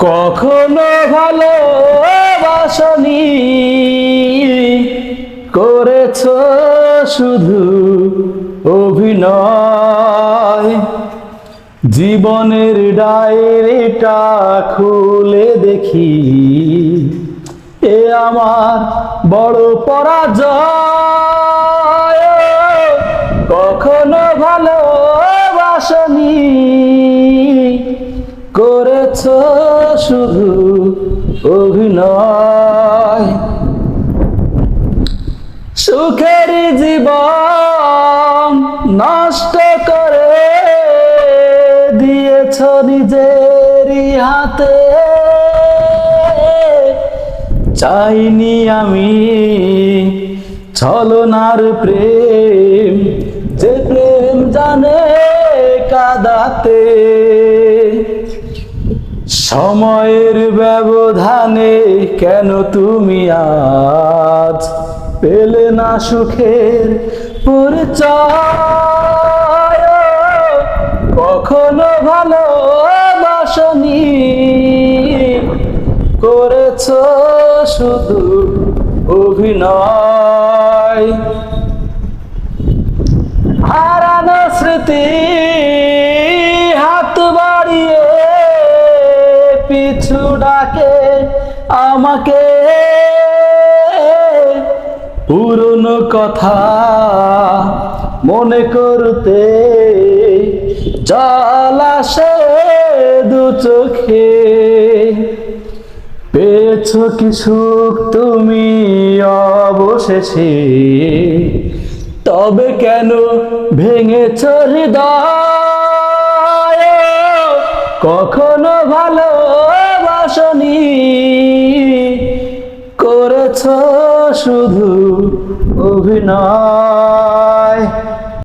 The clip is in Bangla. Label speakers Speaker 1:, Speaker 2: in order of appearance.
Speaker 1: কখনো ভালোবাসনি, করেছ শুধু অভিনয়। জীবনের ডায়েরিটা খুলে দেখি, এ আমার বড় পরাজয়। কখনো ভালোবাসনি, করেছ শুধু অভিনয়। সুখের জীবন নষ্ট করে দিয়েছ নিজেরই হাতে। চাইনি আমি ছলনার প্রেম, যে প্রেম জানে কাঁদাতে। সময়ের ব্যবধানে কেন তুমি আজ পেলে না সুখের পরিচয়? কখনো ভালোবাসনি, করেছ শুধু অভিনয়। হারানো স্মৃতি হাত বাড়িয়ে পিছু ডাকে আমাকে। পুরনো কথা মনে করতে জল আসে দু চোখে। পেয়েছ কি সুখ তুমি অবশেষে, তবে কেন ভেঙেছ হৃদয়? কখনো ভালোবাসনি, করেছ শুধু অভিনয়।